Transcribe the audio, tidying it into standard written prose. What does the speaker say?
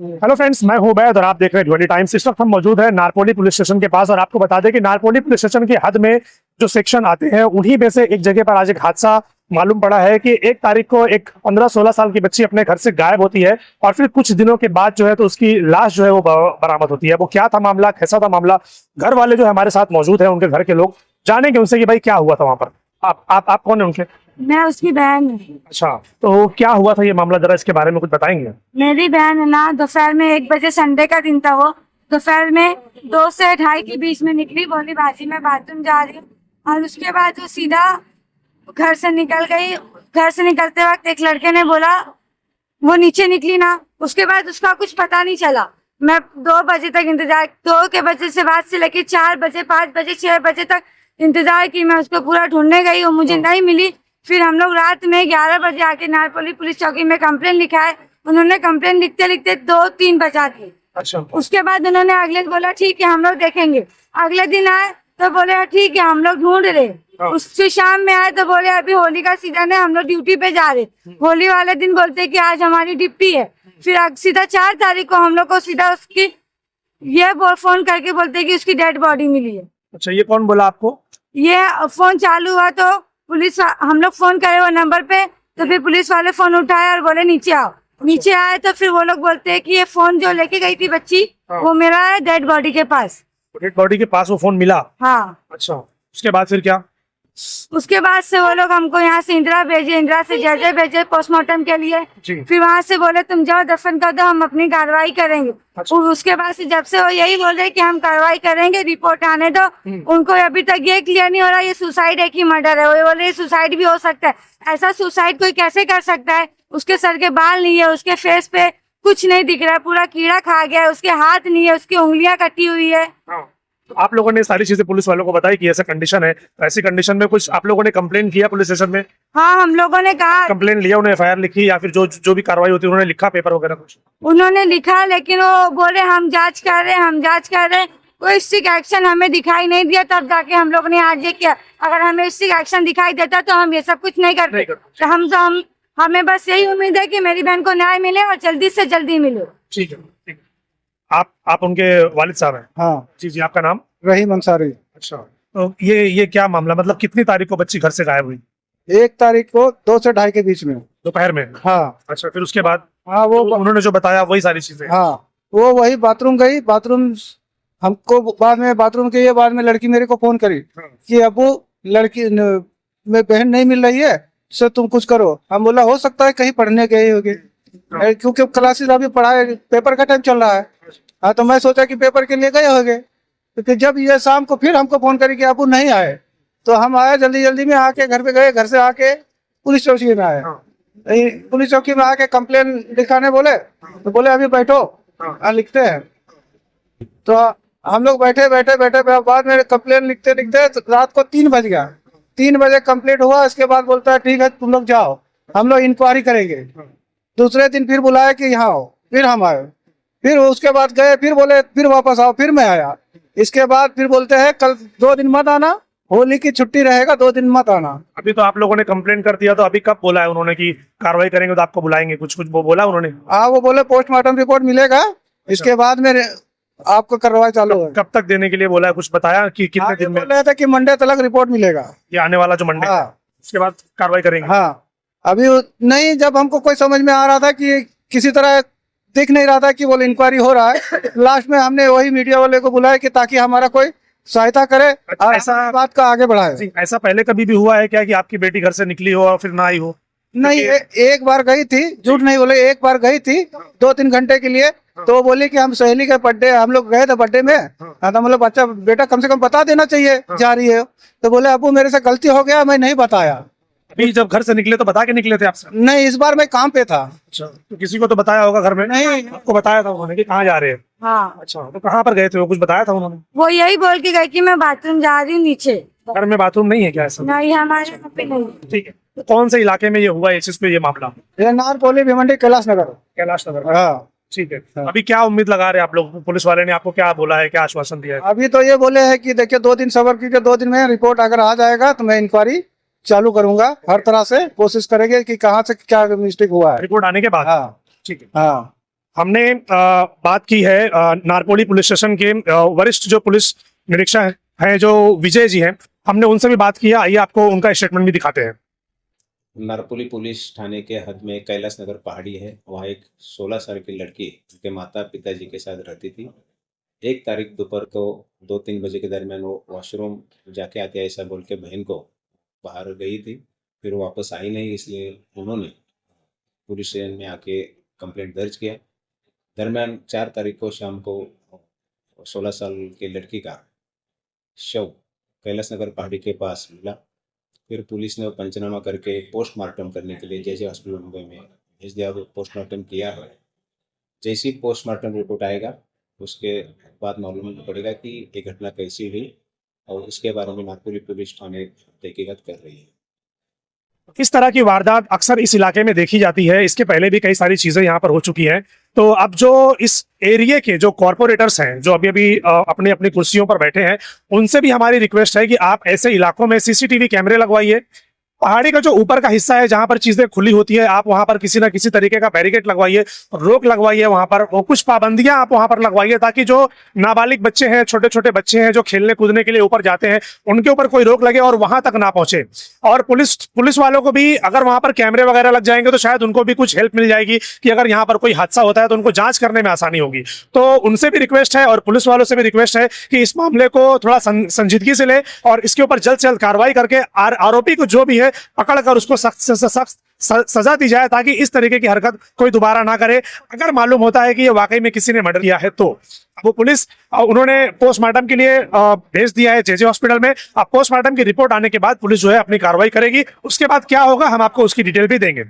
Hello friends, मैं हूं बैद और आप देख रहे हैं 20 टाइम्स। इस वक्त हम मौजूद हैं नारपोली पुलिस स्टेशन के पास और आपको बता दें कि नारपोली पुलिस स्टेशन की हद में जो सेक्शन आते हैं उन्हीं में से एक जगह पर आज एक हादसा मालूम पड़ा है कि 1 तारीख को एक 15-16 साल की बच्ची अपने घर से गायब होती है और फिर कुछ दिनों के बाद जो है तो उसकी लाश जो है वो बरामद होती है। वो क्या था मामला, कैसा था मामला, घर वाले जो हमारे साथ मौजूद है, उनके घर के लोग जानेंगे उनसे कि भाई क्या हुआ था वहां पर। आप कौन है उनके? मैं उसकी बहन हूँ। अच्छा, तो क्या हुआ था ये मामला, जरा इसके बारे में कुछ बताएंगे? मेरी बहन है ना, दोपहर में 1 बजे, संडे का दिन था वो, दोपहर में 2 से 2:30 के बीच में निकली, बोली बाजी मैं बाथरूम जा रही हूँ। और उसके बाद वो सीधा घर से निकल गई। घर से निकलते वक्त एक लड़के ने बोला, वो नीचे निकली ना, उसके बाद उसका कुछ पता नहीं चला। मैं 2 बजे तक इंतजार, 2 के बजे से बाद से लेके 4 बजे, 5 बजे, 6 बजे तक इंतजार की। मैं उसको पूरा ढूंढने गई, वो मुझे नहीं मिली। फिर हम लोग रात में 11 बजे आके नारपोली पुलिस चौकी में कंप्लेन लिखा है। उन्होंने कंप्लेन लिखते लिखते 2-3 बजा दी। अच्छा, उसके बाद उन्होंने अगले दिन बोला ठीक है हम लोग देखेंगे। अगले दिन आए तो बोले ठीक है हम लोग ढूंढ रहे। उससे शाम में आए तो बोले अभी होली का सीजन है, हम लोग ड्यूटी पे जा रहे। होली वाले दिन बोलते कि आज हमारी ड्यूटी है। फिर सीधा 4 तारीख को हम लोग को सीधा उसकी ये फोन करके बोलते कि उसकी डेड बॉडी मिली है। अच्छा, ये कौन बोला आपको? ये फोन चालू हुआ तो हम लोग फोन करे वो नंबर पे, तो फिर पुलिस वाले फोन उठाए और बोले नीचे आओ। नीचे आए तो फिर वो लोग बोलते हैं कि ये फोन जो लेके गई थी बच्ची, वो मेरा है डेड बॉडी के पास। डेड बॉडी के पास वो फोन मिला? हाँ। अच्छा, उसके बाद फिर क्या? उसके बाद से वो लोग हमको यहाँ से इंदिरा भेजे, इंदिरा से जजे भेजे पोस्टमार्टम के लिए। फिर वहाँ से बोले तुम जाओ दफन कर दो, हम अपनी कार्रवाई करेंगे। अच्छा। उसके बाद से जब से वो यही बोल रहे कि हम कार्रवाई करेंगे, रिपोर्ट आने दो। उनको अभी तक ये क्लियर नहीं हो रहा ये सुसाइड है कि मर्डर है। वो बोले सुसाइड भी हो सकता है। ऐसा सुसाइड कोई कैसे कर सकता है? उसके सर के बाल नहीं है, उसके फेस पे कुछ नहीं दिख रहा है, पूरा कीड़ा खा गया है, उसके हाथ नहीं है, उसकी उंगलियां कटी हुई है। तो आप लोगों ने सारी चीजें पुलिस वालों को बताई कि ऐसा कंडीशन है, तो ऐसी कंडीशन में कुछ आप लोगों ने कंप्लेन किया पुलिस स्टेशन में? हाँ, हम लोगों ने कहा, कंप्लेन लिया, उन्हें FIR लिखी या फिर जो भी कार्रवाई होती है उन्होंने लिखा, पेपर वगैरह कुछ? उन्होंने लिखा, लेकिन वो बोले हम जांच कर रहे हैं, हम जांच कर रहे हैं। कोई स्ट्रिक्ट एक्शन हमें दिखाई नहीं दिया, तब जाके हम लोग ने आज ये किया। अगर हमें स्ट्रिक्ट एक्शन दिखाई देता तो हम ये सब कुछ नहीं करते। तो हमें बस यही उम्मीद है कि मेरी बहन को न्याय मिले और जल्दी से जल्दी मिले। ठीक है, ठीक है। आप उनके वालिद साहब हैं? हाँ जी जी, आपका नाम? रहीम अंसारी। अच्छा, तो ये क्या मामला, मतलब कितनी तारीख को बच्ची घर से गायब हुई? 1 तारीख को 2 से 2:30 के बीच में। दोपहर में? हाँ। अच्छा, फिर उसके बाद? हाँ, वो उन्होंने जो बताया वही सारी चीजें? हाँ, वो वही बाथरूम गई। बाथरूम हमको बाद में बाथरूम के ये बाद में लड़की मेरे को फोन करी कि अबू लड़की में बहन नहीं मिल रही है, सर तुम कुछ करो। हम बोला हो सकता है कहीं पढ़ने गए होगे, क्योंकि क्लासेस अभी पढ़ाए, पेपर का टाइम चल रहा है। हाँ, तो मैं सोचा कि पेपर के लिए गए होंगे। तो फिर जब ये शाम को फिर हमको फोन करी कि अबू नहीं आए, तो हम आए जल्दी जल्दी में, आके घर पे गए। घर से आके पुलिस चौकी में आए। पुलिस चौकी में आके कंप्लेन लिखाने बोले, तो बोले अभी बैठो लिखते हैं। तो हम लोग बैठे बाद में कंप्लेन लिखते लिखते रात को 3 बज गया। 3 बजे कंप्लीट हुआ। इसके बाद बोलता है ठीक है तुम लोग जाओ, हम लोग इंक्वायरी करेंगे। दूसरे दिन फिर बुलाया कि यहाँ आओ, फिर हम आए। फिर उसके बाद गए, फिर बोले फिर वापस आओ, फिर मैं आया। इसके बाद फिर बोलते हैं कल 2 दिन मत आना, होली की छुट्टी रहेगा, 2 दिन मत आना। अभी तो आप लोगों ने कंप्लेन कर दिया, तो अभी कब बोला है उन्होंने कि कार्रवाई करेंगे तो आपको बुलाएंगे? कुछ वो बोला उन्होंने? हाँ, वो बोले पोस्टमार्टम रिपोर्ट मिलेगा, इसके बाद में आपको कार्रवाई चालू है। कब तक देने के लिए बोला है, कुछ बताया कि कितने दिन में? बोल रहे थे कि मंडे तक रिपोर्ट मिलेगा, ये आने वाला जो मंडे? हाँ। उसके बाद कार्रवाई करेंगे? हाँ, अभी नहीं, जब हमको कोई समझ में आ रहा था कि किसी तरह दिख नहीं रहा था कि वो इंक्वायरी हो रहा है, लास्ट में हमने वही मीडिया वाले को बुलाया कि ताकि हमारा कोई सहायता करे और ऐसा बात का आगे बढ़ाए। ऐसा पहले कभी भी हुआ है क्या कि आपकी बेटी घर से निकली हो और फिर ना आई हो? नहीं, एक बार गई थी, झूठ नहीं बोले, एक बार गई थी 2-3 घंटे के लिए। तो वो बोली कि हम सहेली के बर्थडे, हम लोग गए थे बर्थडे में। हाँ, तो मतलब अच्छा बेटा कम से कम बता देना चाहिए जा रही है। तो बोले अबू मेरे से गलती हो गया, मैं नहीं बताया। अभी जब घर से निकले तो बता के निकले थे आपसे? नहीं, इस बार मैं काम पे था। अच्छा, तो किसी को तो बताया होगा घर में? नहीं, आपको बताया था उन्होंने कि कहाँ जा रहे हैं? हाँ। अच्छा, तो कहाँ पर गए थे, वो कुछ बताया था उन्होंने? वो यही बोल के गई कि मैं बाथरूम जा रही हूँ नीचे। घर में बाथरूम नहीं है क्या? ऐसा नहीं, हमारे यहाँ पे नहीं। ठीक है, तो कौन से इलाके में ये हुआ, इस चीज पे ये मामला? ये नारपोली भिवंडी कैलाश नगर। कैलाश नगर? हाँ, ठीक है। अभी क्या उम्मीद लगा रहे हैं आप लोग? पुलिस वाले ने आपको क्या बोला है, क्या आश्वासन दिया है? अभी तो ये बोले हैं कि देखिए 2 दिन सब्र कीजिए, 2 दिन में रिपोर्ट अगर आ जाएगा तो मैं इंक्वायरी चालू करूंगा। हर तरह से कोशिश करेंगे कि कहाँ से क्या मिस्टेक हुआ है। रिपोर्ट आने के बाद? हाँ, ठीक है। हाँ। हमने बात की है नारपोली पुलिस स्टेशन के वरिष्ठ जो पुलिस निरीक्षक हैं जो विजय जी हैं, हमने उनसे भी बात की है। आइए आपको उनका स्टेटमेंट भी दिखाते हैं। नारपोली पुलिस थाने के हद में कैलाश नगर पहाड़ी है। वहाँ एक 16 साल की लड़की उनके माता पिताजी के साथ रहती थी। 1 तारीख दोपहर को 2-3 बजे के दरमियान वो वॉशरूम जाके आती है ऐसा बोल के बहन को बाहर गई थी। फिर वो वापस आई नहीं, इसलिए उन्होंने पुलिस स्टेशन में आके कंप्लेंट दर्ज किया। दरमियान 4 तारीख को शाम को 16 साल की लड़की का शव कैलाश नगर पहाड़ी के पास मिला। फिर पुलिस ने पंचनामा करके पोस्टमार्टम करने के लिए जे हॉस्पिटल मुंबई में भेज दिया। पोस्टमार्टम किया है। जैसे ही पोस्टमार्टम रिपोर्ट आएगा उसके बाद मालूम पड़ेगा कि ये घटना कैसी हुई और उसके बारे में नागपुरी पुलिस थाने तहकीकात कर रही है। इस तरह की वारदात अक्सर इस इलाके में देखी जाती है। इसके पहले भी कई सारी चीजें यहाँ पर हो चुकी हैं। तो अब जो इस एरिया के जो कॉर्पोरेटर्स हैं जो अभी अभी अपनी अपनी कुर्सियों पर बैठे हैं, उनसे भी हमारी रिक्वेस्ट है कि आप ऐसे इलाकों में सीसीटीवी कैमरे लगवाइए। पहाड़ी का जो ऊपर का हिस्सा है जहां पर चीजें खुली होती है, आप वहां पर किसी ना किसी तरीके का बैरिकेड लगवाइए, रोक लगवाइए वहां पर, और कुछ पाबंदियां आप वहां पर लगवाइए ताकि जो नाबालिग बच्चे हैं, छोटे छोटे बच्चे हैं जो खेलने कूदने के लिए ऊपर जाते हैं, उनके ऊपर कोई रोक लगे और वहां तक ना पहुंचे। और पुलिस वालों को भी अगर वहां पर कैमरे वगैरह लग जाएंगे तो शायद उनको भी कुछ हेल्प मिल जाएगी कि अगर यहाँ पर कोई हादसा होता है तो उनको जांच करने में आसानी होगी। तो उनसे भी रिक्वेस्ट है और पुलिस वालों से भी रिक्वेस्ट है कि इस मामले को थोड़ा संजीदगी से ले और इसके ऊपर जल्द से जल्द कार्रवाई करके आरोपी को जो भी है पकड़कर उसको सख्त से सख्त सजा दी जाए ताकि इस तरीके की हरकत कोई दोबारा ना करे। अगर मालूम होता है कि ये वाकई में किसी ने मर्डर किया है तो वो पुलिस उन्होंने पोस्टमार्टम के लिए भेज दिया है जे हॉस्पिटल में। अब पोस्टमार्टम की रिपोर्ट आने के बाद पुलिस जो है अपनी कार्रवाई करेगी। उसके बाद क्या होगा हम आपको उसकी डिटेल भी देंगे।